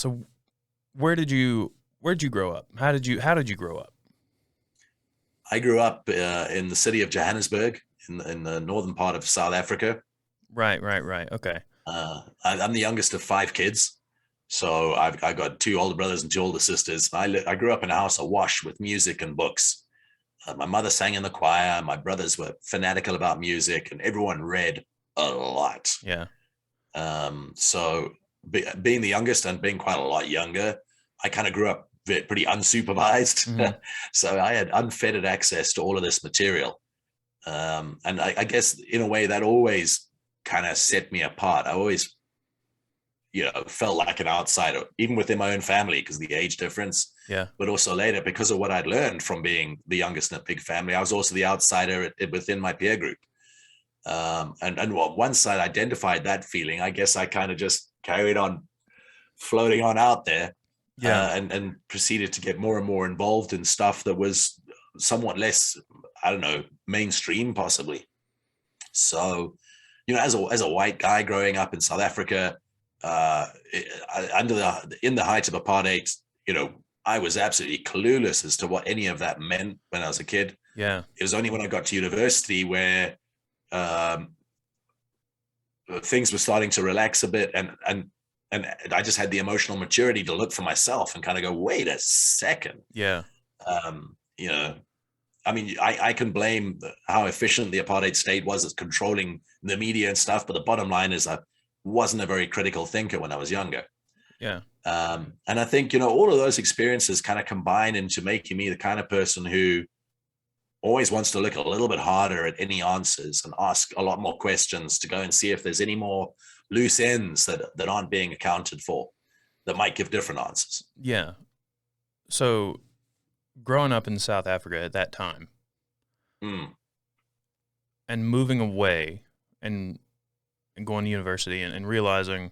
So where'd you grow up? How did you grow up? I grew up in the city of Johannesburg in the northern part of South Africa. Right. Okay. I'm the youngest of five kids. So I got two older brothers and two older sisters. I grew up in a house awash with music and books. My mother sang in the choir. My brothers were fanatical about music, and everyone read a lot. Yeah. Being the youngest and being quite a lot younger, I kind of grew up pretty unsupervised. Hmm. So I had unfettered access to all of this material. And I guess in a way that always kind of set me apart. I always, felt like an outsider, even within my own family, because the age difference, Yeah. but also later because of what I'd learned from being the youngest in a big family. I was also the outsider within my peer group. And once I identified that feeling, I guess I kind of just carried on floating on out there, Yeah. and proceeded to get more and more involved in stuff that was somewhat less, I don't know, mainstream possibly. So, as a white guy growing up in South Africa, in the height of apartheid, I was absolutely clueless as to what any of that meant when I was a kid. Yeah. It was only when I got to university where um, things were starting to relax a bit, and I just had the emotional maturity to look for myself and kind of go, wait a second. Yeah. Um, you know, I mean, I can blame how efficient the apartheid state was at controlling the media and stuff, but the bottom line is I wasn't a very critical thinker when I was younger. Yeah. And I think, all of those experiences kind of combine into making me the kind of person who always wants to look a little bit harder at any answers and ask a lot more questions to go and see if there's any more loose ends that aren't being accounted for that might give different answers. Yeah. So growing up in South Africa at that time Mm. and moving away and, and going to university and realizing,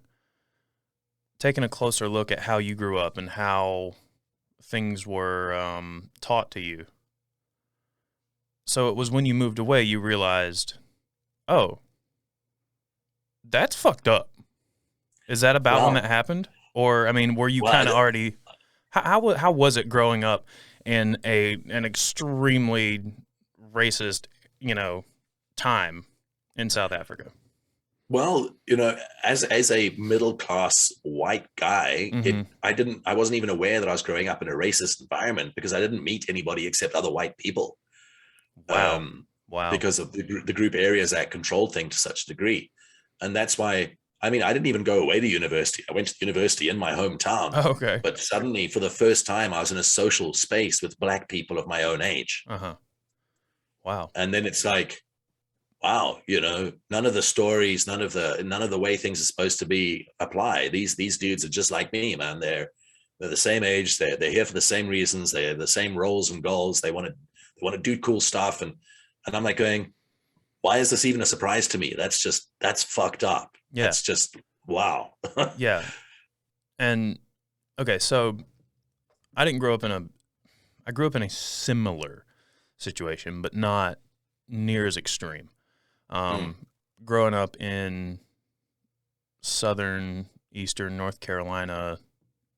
taking a closer look at how you grew up and how things were taught to you. So it was when you moved away you realized, oh, that's fucked up. Is that about when that Well, happened? Or, I mean, were you well, kind of already, how was it growing up in an extremely racist, you know, time in South Africa? Well, as a middle class white guy, Mm-hmm. I wasn't even aware that I was growing up in a racist environment because I didn't meet anybody except other white people. Wow. Um, Wow. because of the group areas that controlled things to such a degree. And that's why, I mean, I didn't even go away to university. I went to university in my hometown, Oh, okay. but suddenly for the first time, I was in a social space with black people of my own age. Uh-huh. Wow. And then it's like, wow, none of the stories, none of the way things are supposed to be apply. These dudes are just like me, man. They're the same age. They're here for the same reasons. They have the same roles and goals. They want to do cool stuff. And I'm like going, why is this even a surprise to me? That's fucked up. Yeah. That's just wow. Yeah. And okay, so I didn't grow up in a I grew up in a similar situation, but not near as extreme. Mm, Um, growing up in southern, eastern North Carolina,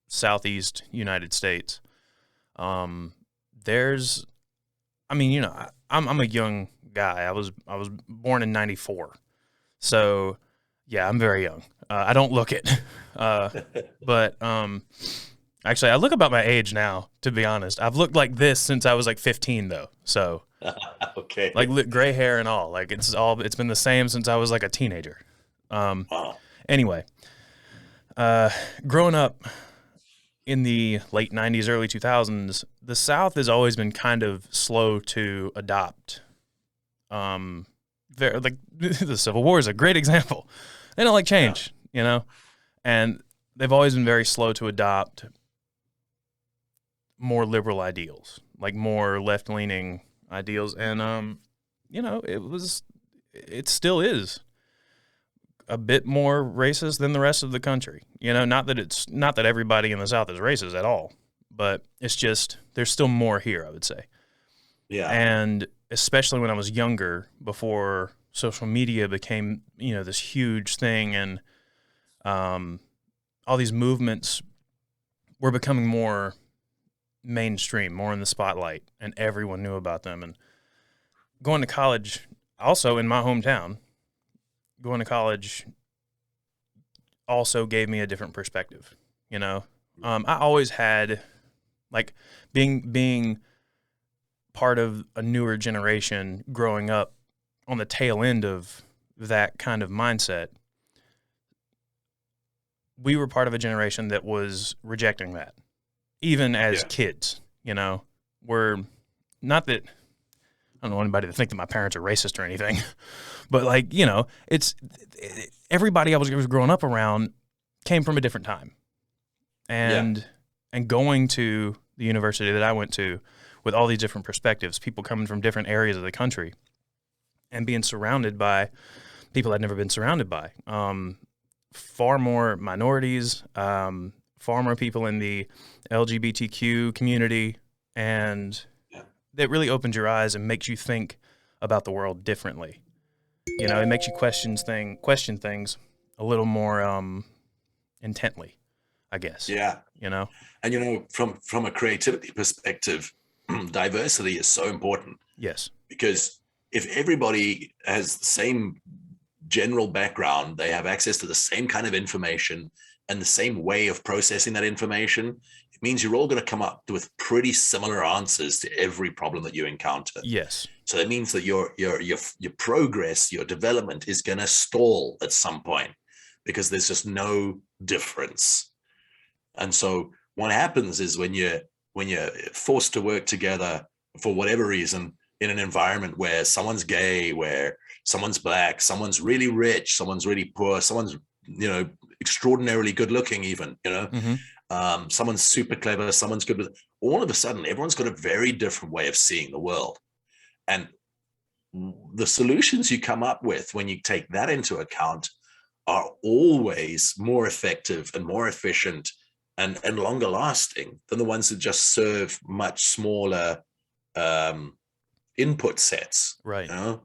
southeast United States, um, there's, I mean, I'm a young guy. I was born in '94, so yeah, I'm very young. I don't look it, uh, but actually, I look about my age now. To be honest, I've looked like this since I was like 15, though. So like okay. gray hair and all. Like it's been the same since I was like a teenager. Um, Wow. anyway, uh, growing up in the late '90s, early 2000s, the South has always been kind of slow to adopt. Um, like the Civil War is a great example. They don't like Yeah. change, and they've always been very slow to adopt more liberal ideals, like more left leaning ideals, and it still is a bit more racist than the rest of the country. Not that everybody in the South is racist at all, but it's just there's still more here, I would say. Yeah. And especially when I was younger, before social media became, this huge thing, and all these movements were becoming more mainstream, more in the spotlight, and everyone knew about them. And going to college, also in my hometown, going to college also gave me a different perspective. You know, I always had, like, being part of a newer generation growing up on the tail end of that kind of mindset. We were part of a generation that was rejecting that, even as kids. You know, we're not that, I don't want anybody to think that my parents are racist or anything, but, like, you know, everybody I was growing up around came from a different time. And going to the university that I went to with all these different perspectives, people coming from different areas of the country, and being surrounded by people I'd never been surrounded by. Far more minorities, far more people in the LGBTQ community, and that really opens your eyes and makes you think about the world differently. You know, it makes you question things a little more intently, I guess. Yeah. You know? And, you know, from a creativity perspective, diversity is so important. Yes. Because if everybody has the same general background, they have access to the same kind of information and the same way of processing that information, it means you're all going to come up with pretty similar answers to every problem that you encounter. Yes. So that means that your progress, your development is going to stall at some point because there's just no difference. And so what happens is when you're forced to work together for whatever reason in an environment where someone's gay, where someone's black, someone's really rich, someone's really poor, someone's, you know, extraordinarily good looking even, you know, someone's super clever, someone's good with, all of a sudden, everyone's got a very different way of seeing the world. And the solutions you come up with when you take that into account are always more effective and more efficient and longer lasting than the ones that just serve much smaller input sets. Right. You know?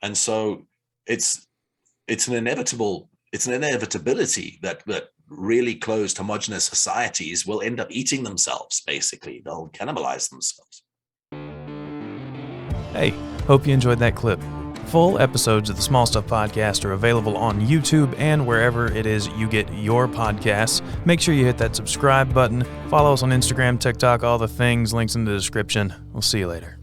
And so it's an inevitability that really closed homogenous societies will end up eating themselves, basically. They'll cannibalize themselves. Hey, hope you enjoyed that clip. Full episodes of the Small Stuff Podcast are available on YouTube and wherever it is you get your podcasts. Make sure you hit that subscribe button. Follow us on Instagram, TikTok, all the things, links in the description. We'll see you later.